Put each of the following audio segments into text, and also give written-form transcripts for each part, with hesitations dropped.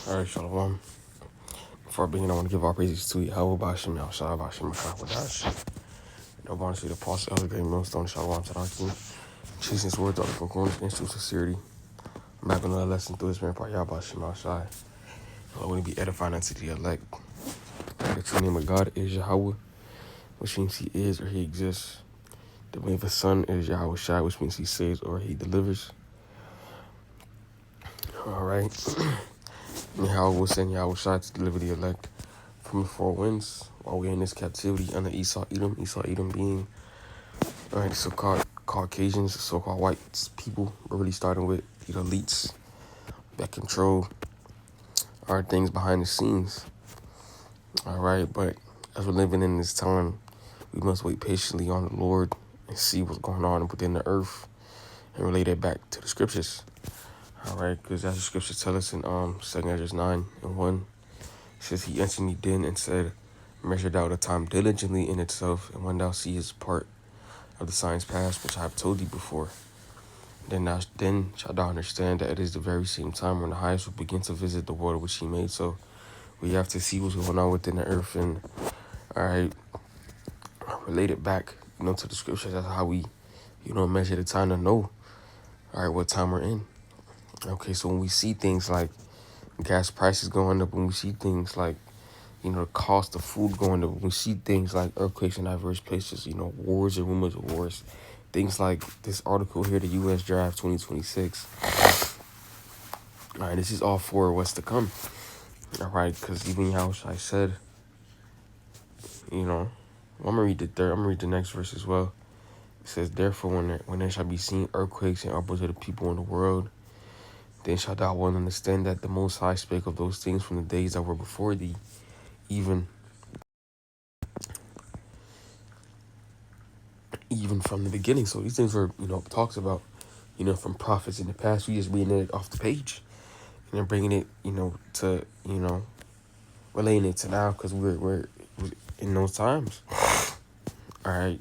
All right, Shalom. Before I begin, I want to give our praises to Yahweh Bashim Yahshua Bashim Wadash. No bonus to the Apostle Elder Great Millstone Shalom Tadaki. Chasing his words out of concordance against true sincerity. I'm back on another lesson through his man part Yahweh Bashim Yahshua. I want to be edifying unto the elect. The true name of God is Yahweh, which means he is or he exists. The name of his son is Yahweh Shai, which means he saves or he delivers. All right. And Yahweh will send Yahweh Shai to deliver the elect from the four winds while we're in this captivity under Esau Edom being the so-called Caucasians, so-called white people. We're really starting with the elites that control our things behind the scenes. All right, but as we're living in this time, we must wait patiently on the Lord and see what's going on within the earth and relate it back to the scriptures. All right, because as the scriptures tell us in 2 Ezra 9:1, it says, he answered me then and said, measure thou the time diligently in itself, and when thou seest part of the signs past, which I have told thee before, then shalt thou understand that it is the very same time when the highest will begin to visit the world which he made. So we have to see what's going on within the earth and, all right, relate it back, to the scriptures. That's how we, measure the time to know, all right, what time we're in. Okay, so when we see things like gas prices going up, when we see things like, the cost of food going up, when we see things like earthquakes in diverse places, wars and rumors of wars, things like this article here, the U.S. Draft 2026. All right, this is all for what's to come. All right, because even Yahushua said, I'm gonna read the next verse as well. It says, therefore, when there shall be seen earthquakes and upwards of the people in the world, then shalt thou well understand that the Most High spake of those things from the days that were before thee, even from the beginning. So these things were, talks about, from prophets in the past. We just reading it off the page, and then bringing it, to, relaying it to now, because we're in those times. All right,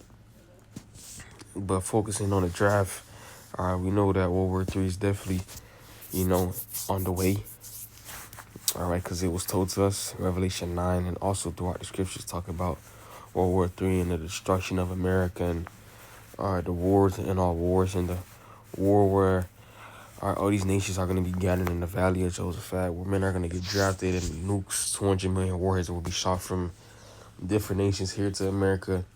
but focusing on the draft, we know that World War III is definitely, on the way. All right, because it was told to us in Revelation 9 and also throughout the scriptures talk about World War III and the destruction of America and the wars and all wars and the war where all these nations are going to be gathered in the Valley of Josaphat, where men are going to get drafted and nukes, 200 million warheads will be shot from different nations here to America.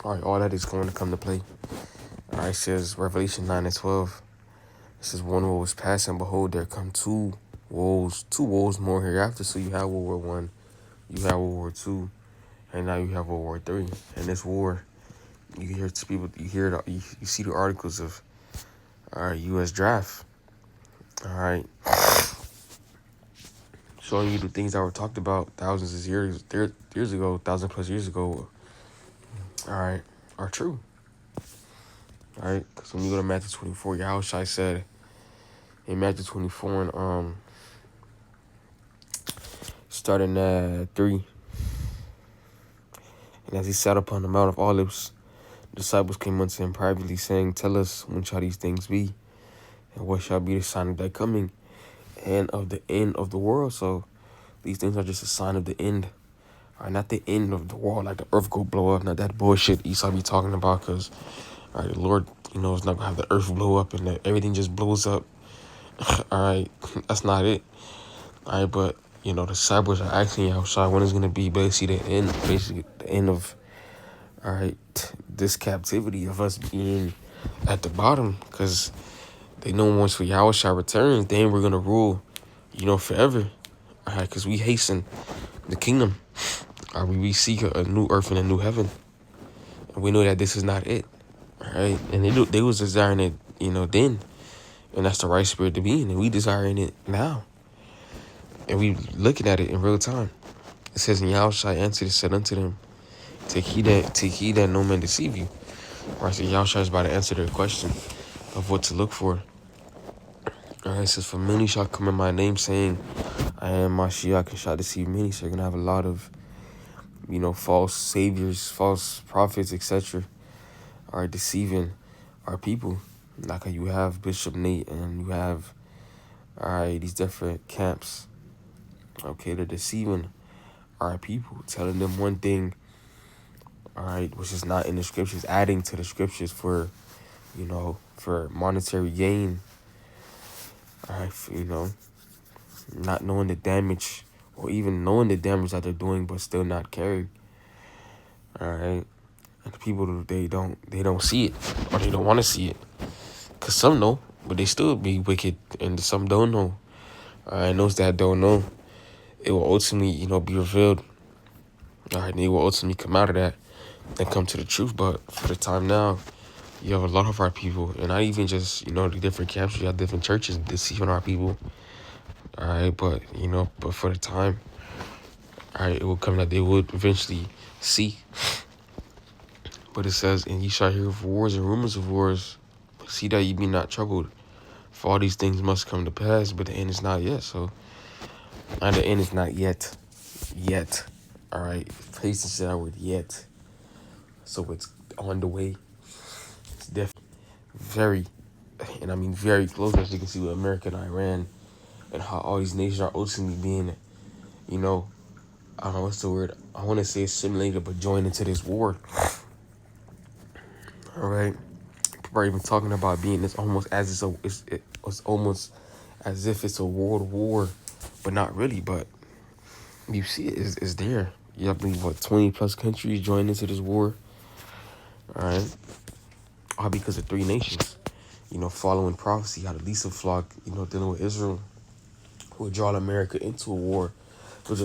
All right, all that is going to come to play. All right, it says Revelation 9:12. It says, one woe was past, and behold, there come two woes more hereafter. So you have World War One, you have World War Two, and now you have World War Three. And this war, you see the articles of U.S. draft. All right, showing you the things that were talked about thousands of years ago, 1,000+ years ago. All right, are true. All right, because when you go to Matthew 24, Yahushua said in Matthew 24 and starting at 3, and as he sat upon the Mount of Olives, the disciples came unto him privately, saying, tell us, when shall these things be? And what shall be the sign of thy coming and of the end of the world? So these things are just a sign of the end. All right, not the end of the world, like the earth go blow up. Not that bullshit Esau be talking about, because the Lord, is not going to have the earth blow up and that everything just blows up. All right, that's not it. All right, but, the disciples are asking Yahushua when is going to be basically the end of, all right, this captivity of us being at the bottom, because they know once for Yahushua returns, then we're going to rule, forever. All right, because we hasten the kingdom. We seek a new earth and a new heaven. And we know that this is not it. All right, and they was desiring it, then. And that's the right spirit to be in. And we desiring it now. And we looking at it in real time. It says, and Yahushua answered and said unto them, take heed that no man deceive you. All right, so Yahushua is about to answer their question of what to look for. All right, it says, for many shall come in my name, saying, I am Mashiach, and shall deceive many. So you're going to have a lot of, false saviors, false prophets, etc. are deceiving our people. Like how you have Bishop Nate and you have, these different camps, Okay, they're deceiving our people, telling them one thing, all right, which is not in the scriptures, adding to the scriptures for, for monetary gain. All right, not knowing the damage, or even knowing the damage that they're doing, but still not caring. All right, and the people, they don't see it, or they don't want to see it, cause some know, but they still be wicked, and some don't know. All right, and those that don't know, it will ultimately, be revealed. All right, and they will ultimately come out of that and come to the truth. But for the time now, you have a lot of our people, and not even just, the different camps, you have different churches deceiving our people. All right, but for the time, all right, it will come that they would eventually see. But it says, and ye shall hear of wars and rumors of wars. See that ye be not troubled. For all these things must come to pass, but the end is not yet. So, and the end is not yet. Yet. All right. Please say that word yet. So it's on the way. It's definitely very, and I mean very close, as you can see with America and Iran, and how all these nations are ultimately being, I don't know what's the word. I want to say assimilated, but joined into this war. All right. People are even talking about being, it's almost as it's almost as if it's a world war, but not really. But you see it's there. You have, I believe, 20 plus countries joined into this war. All right. All because of three nations, following prophecy, how the least of flock, dealing with Israel, would draw America into a war, which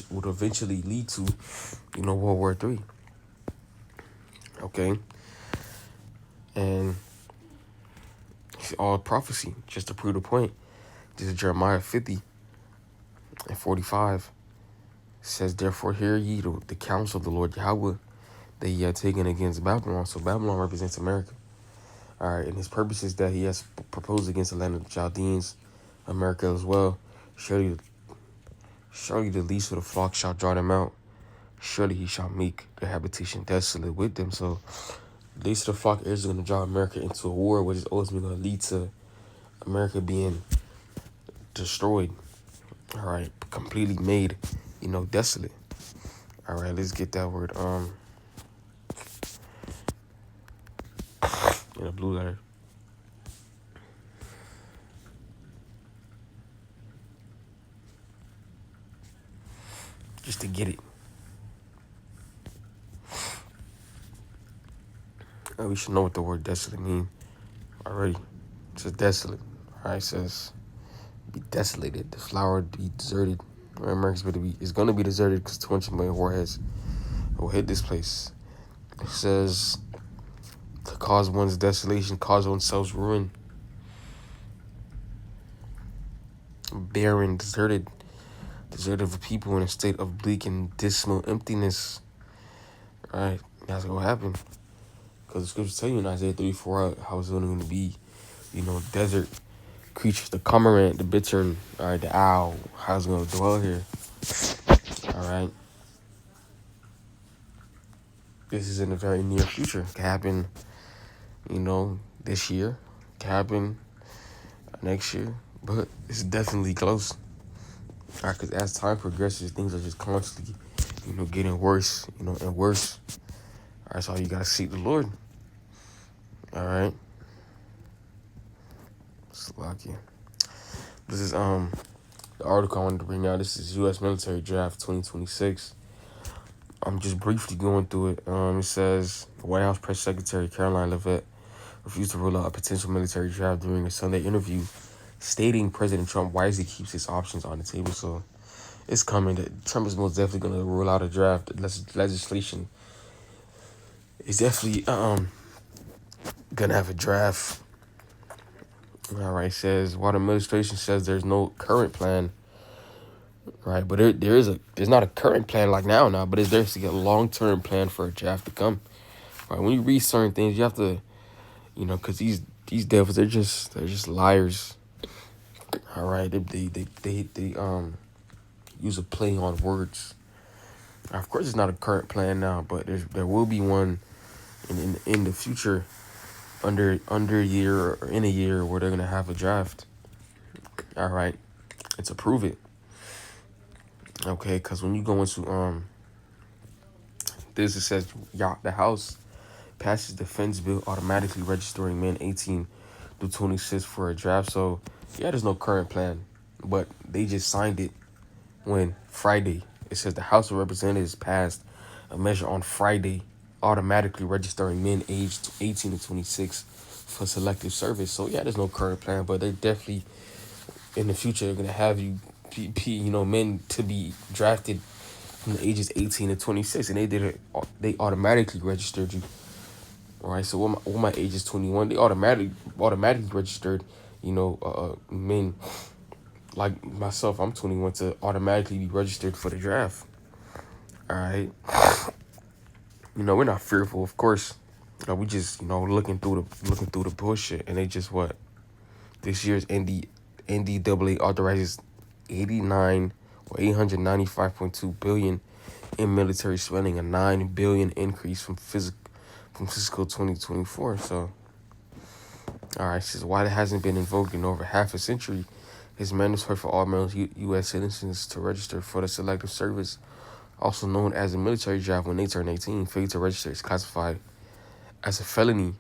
would eventually lead to, World War III. Okay. And it's all prophecy, just to prove the point. This is Jeremiah 50 and 45. It says, therefore hear ye the counsel of the Lord Yahweh that ye have taken against Babylon. So Babylon represents America. All right, and his purpose is that he has proposed against the land of the Chaldeans, America as well. Surely the least of the flock shall draw them out. Surely he shall make their habitation desolate with them. So the least of the flock is going to draw America into a war, which is ultimately going to lead to America being destroyed. All right, completely made, desolate. All right, let's get that word in a blue letter. Just to get it. We should know what the word desolate means already. It says desolate. All right, it says be desolated. The flower be deserted. America's going to be deserted because 200 million warheads will hit this place. It says to cause one's desolation, cause oneself's ruin. Barren, deserted of a people in a state of bleak and dismal emptiness. All right, that's what will happen. Because the scriptures tell you in Isaiah 34 how it's going to be, desert creatures, the cormorant, the bittern, all right, the owl, how it's going to dwell here. All right. This is in the very near future. It can happen, this year. It can happen next year. But it's definitely close. All right, because as time progresses, things are just constantly, getting worse, and worse. All right, so you got to seek the Lord. All right. Slovakia. This is the article I wanted to bring out. This is U.S. Military Draft 2026. I'm just briefly going through it. It says White House Press Secretary Caroline Leavitt refused to rule out a potential military draft during a Sunday interview, stating President Trump wisely keeps his options on the table. So it's coming. That Trump is most definitely going to rule out a draft. Legislation is definitely going to have a draft. All right, says while the administration says there's no current plan, right? But there's not a current plan like now, but there's a long-term plan for a draft to come. Right? When you read certain things, you have to, because these devils, they're just liars. All right, they use a play on words. Now, of course, it's not a current plan now, but there will be one in the future, under a year or in a year, where they're gonna have a draft. All right, and to prove it. Okay, because when you go into this, it says the House passes defense bill automatically registering men 18 to 26 for a draft. So yeah, there's no current plan, but they just signed it when Friday. It says the House of Representatives passed a measure on Friday automatically registering men aged 18 to 26 for selective service. So yeah, there's no current plan, but they definitely in the future are gonna have men to be drafted from the ages 18 to 26, and they did it. They automatically registered you. All right, so when my age is 21, they automatically registered. Men like myself, I'm 21 to automatically be registered for the draft. All right, we're not fearful, of course. We just looking through the bullshit, and they just what this year's NDAA authorizes 89 or 895.2 billion in military spending, a 9 billion increase from fiscal 2024. So, all right, says while it hasn't been invoked in over half a century, it's mandatory for all male U.S. citizens to register for the selective service, also known as the military draft. When they turn 18, failure to register is classified as a felony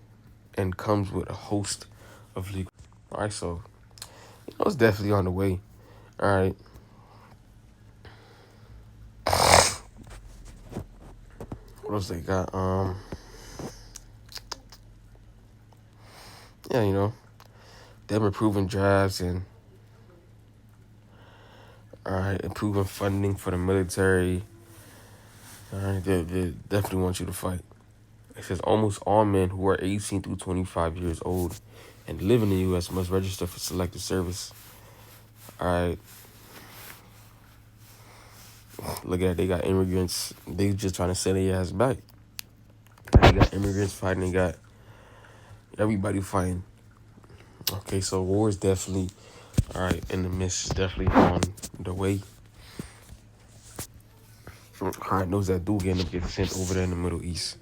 and comes with a host of legal. All right, so it's definitely on the way. All right. What else they got? Yeah, them improving drafts and all right, improving funding for the military. All right, they definitely want you to fight. It says almost all men who are 18 through 25 years old and live in the U.S. must register for selective service. All right. Look at that. They got immigrants. They just trying to send their ass back. They got immigrants fighting. They got everybody fighting. Okay, so war is definitely, all right, in the midst, is definitely on the way. All right, those that do get sent over there in the Middle East.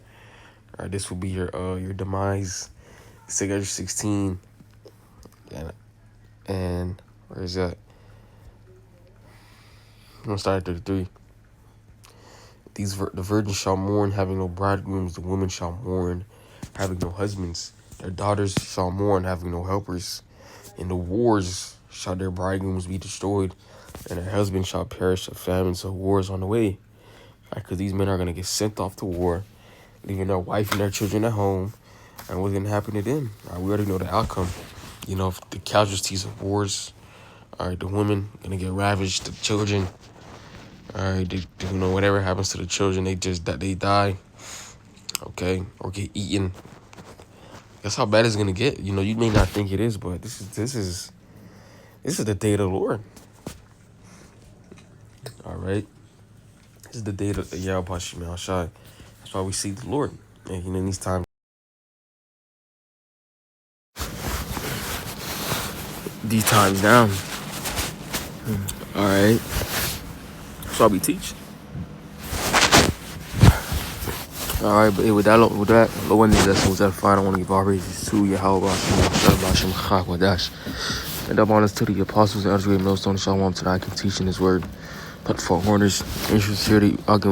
All right, this will be your demise. Sector 16. And where is that? I'm gonna start at 33. The virgins shall mourn, having no bridegrooms. The women shall mourn, having no husbands. Their daughters shall mourn, having no helpers. In the wars shall their bridegrooms be destroyed, and their husbands shall perish of famine. So war is on the way. Because these men are going to get sent off to war, leaving their wife and their children at home. And what's going to happen to them? We already know the outcome. The casualties of wars. All right, the women going to get ravaged. The children, all right, whatever happens to the children, they die, okay, or get eaten. That's how bad it's going to get. You may not think it is, but this is the day of the Lord. All right. This is the day of Yahweh Shai. That's why we seek the Lord. And in these times down. All right. That's why we teach. All right, but with that, low end lesson was that fine. I want to give all praises to Yahweh Hashem Chak and up honors to the apostles and others who have millstone shalom tonight can teach in his word. But for corners, interest here, I'll give